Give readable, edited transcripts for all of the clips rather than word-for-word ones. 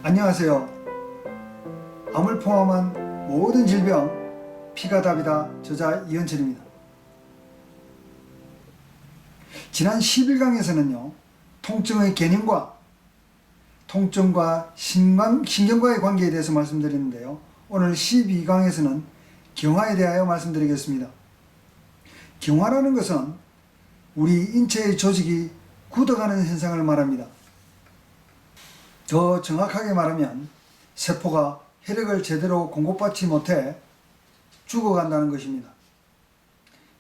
안녕하세요. 암을 포함한 모든 질병 피가 답이다 저자 이현철입니다. 지난 11강에서는요 통증의 개념과 통증과 신경과의 관계에 대해서 말씀드렸는데요, 오늘 12강에서는 경화에 대하여 말씀드리겠습니다. 경화라는 것은 우리 인체의 조직이 굳어가는 현상을 말합니다. 더 정확하게 말하면 세포가 혈액을 제대로 공급받지 못해 죽어간다는 것입니다.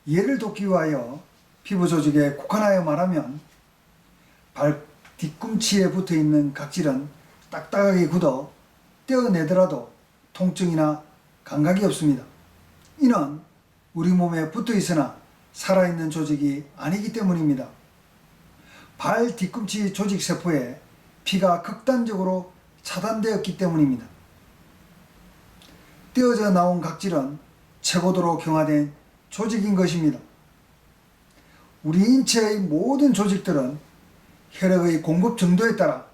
이해를 돕기 위하여 피부 조직에 국한하여 말하면 발 뒤꿈치에 붙어있는 각질은 딱딱하게 굳어 떼어내더라도 통증이나 감각이 없습니다. 이는 우리 몸에 붙어있으나 살아있는 조직이 아니기 때문입니다. 발 뒤꿈치 조직 세포에 피가 극단적으로 차단되었기 때문입니다. 떼어져 나온 각질은 최고도로 경화된 조직인 것입니다. 우리 인체의 모든 조직들은 혈액의 공급 정도에 따라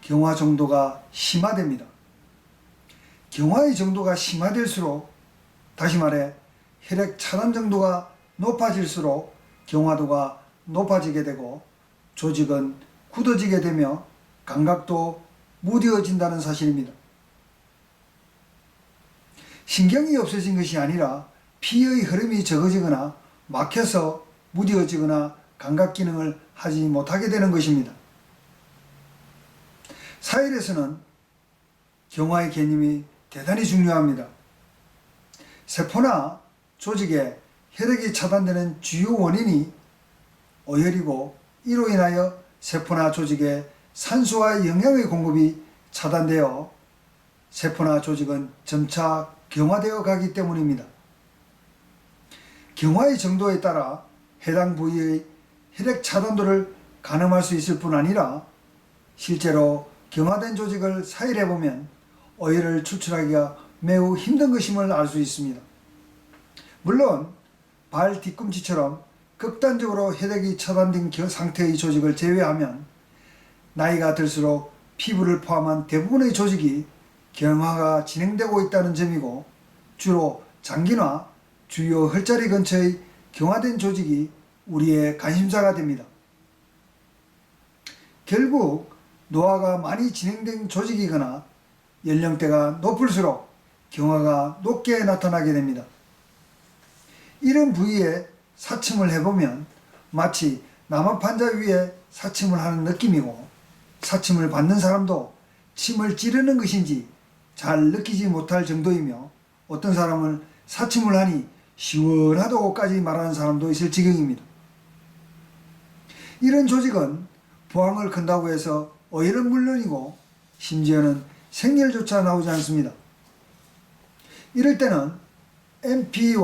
경화 정도가 심화됩니다. 경화의 정도가 심화될수록, 다시 말해 혈액 차단 정도가 높아질수록 경화도가 높아지게 되고 조직은 굳어지게 되며 감각도 무뎌진다는 사실입니다. 신경이 없어진 것이 아니라 피의 흐름이 적어지거나 막혀서 무뎌지거나 감각 기능을 하지 못하게 되는 것입니다. 사일에서는 경화의 개념이 대단히 중요합니다. 세포나 조직에 혈액이 차단되는 주요 원인이 어혈이고, 이로 인하여 세포나 조직에 산소와 영양의 공급이 차단되어 세포나 조직은 점차 경화되어 가기 때문입니다. 경화의 정도에 따라 해당 부위의 혈액 차단도를 가늠할 수 있을 뿐 아니라 실제로 경화된 조직을 사일해 보면 어혈을 추출하기가 매우 힘든 것임을 알 수 있습니다. 물론 발 뒤꿈치처럼 극단적으로 혈액이 차단된 상태의 조직을 제외하면 나이가 들수록 피부를 포함한 대부분의 조직이 경화가 진행되고 있다는 점이고, 주로 장기나 주요 혈자리 근처의 경화된 조직이 우리의 관심사가 됩니다. 결국 노화가 많이 진행된 조직이거나 연령대가 높을수록 경화가 높게 나타나게 됩니다. 이런 부위에 사침을 해보면 마치 남한 판자 위에 사침을 하는 느낌이고, 사침을 받는 사람도 침을 찌르는 것인지 잘 느끼지 못할 정도이며, 어떤 사람은 사침을 하니 시원하다고까지 말하는 사람도 있을 지경입니다. 이런 조직은 부항을 큰다고 해서 어혈은 물론이고 심지어는 생열조차 나오지 않습니다. 이럴 때는 MP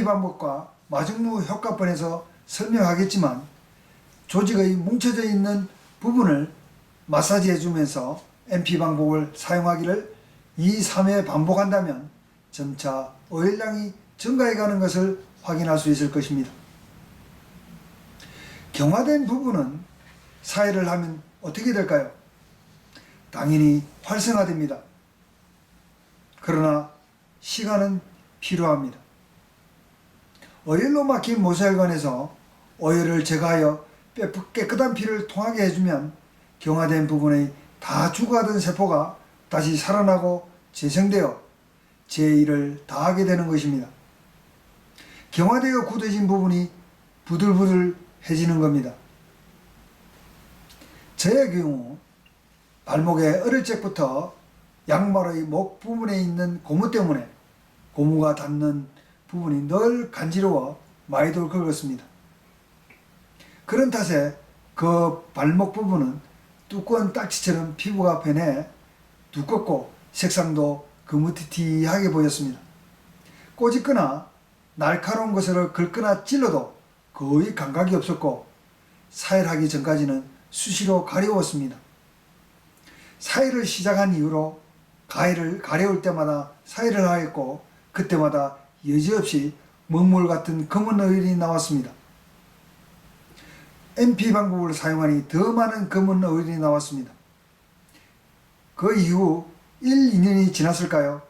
방법과 마중무 효과법에서 설명하겠지만, 조직의 뭉쳐져 있는 부분을 마사지 해주면서 MP 방법을 사용하기를 2, 3회 반복한다면 점차 어혈량이 증가해가는 것을 확인할 수 있을 것입니다. 경화된 부분은 사일을 하면 어떻게 될까요? 당연히 활성화됩니다. 그러나 시간은 필요합니다. 어혈로 막힌 모세혈관에서 어혈을 제거하여 깨끗한 피를 통하게 해주면 경화된 부분의 다 죽어가던 세포가 다시 살아나고 재생되어 제1을 다하게 되는 것입니다. 경화되어 굳어진 부분이 부들부들해지는 겁니다. 저의 경우 발목에 어릴 적부터 양말의 목 부분에 있는 고무 때문에 고무가 닿는 부분이 늘 간지러워 많이들 긁었습니다. 그런 탓에 그 발목 부분은 두꺼운 딱지처럼 피부가 변해 두껍고 색상도 거무튀튀하게 보였습니다. 꼬집거나 날카로운 것을 긁거나 찔러도 거의 감각이 없었고, 사일하기 전까지는 수시로 가려웠습니다. 사일을 시작한 이후로 가려울 때마다 사일을 하였고, 그때마다 여지없이 먹물 같은 검은 어혈이 나왔습니다. MP 방법을 사용하니 더 많은 검은 어혈이 나왔습니다. 그 이후 1, 2년이 지났을까요?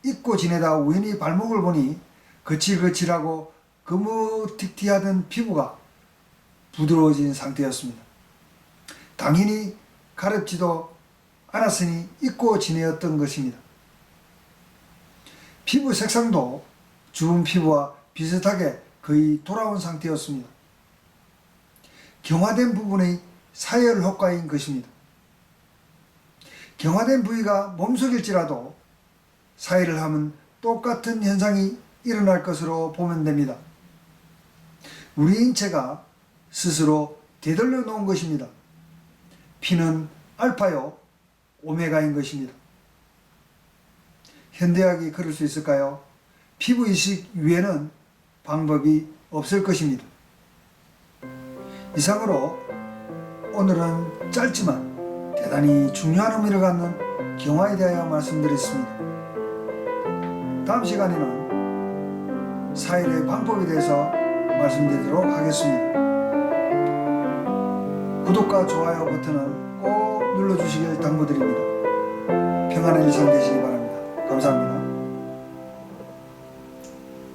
잊고 지내다 우연히 발목을 보니 거칠거칠하고 거무튀튀하던 피부가 부드러워진 상태였습니다. 당연히 가렵지도 않았으니 잊고 지내었던 것입니다. 피부 색상도 주름 피부와 비슷하게 거의 돌아온 상태였습니다. 경화된 부분의 사열 효과인 것입니다. 경화된 부위가 몸속일지라도 사열을 하면 똑같은 현상이 일어날 것으로 보면 됩니다. 우리 인체가 스스로 되돌려 놓은 것입니다. 피는 알파요 오메가인 것입니다. 현대학이 그럴 수 있을까요? 피부 이식 위에는 방법이 없을 것입니다. 이상으로 오늘은 짧지만 대단히 중요한 의미를 갖는 경화에 대하여 말씀드렸습니다. 다음 시간에는 사일의 방법에 대해서 말씀드리도록 하겠습니다. 구독과 좋아요 버튼을 꼭 눌러주시길 당부드립니다. 평안한 일상 되시기 바랍니다. 감사합니다.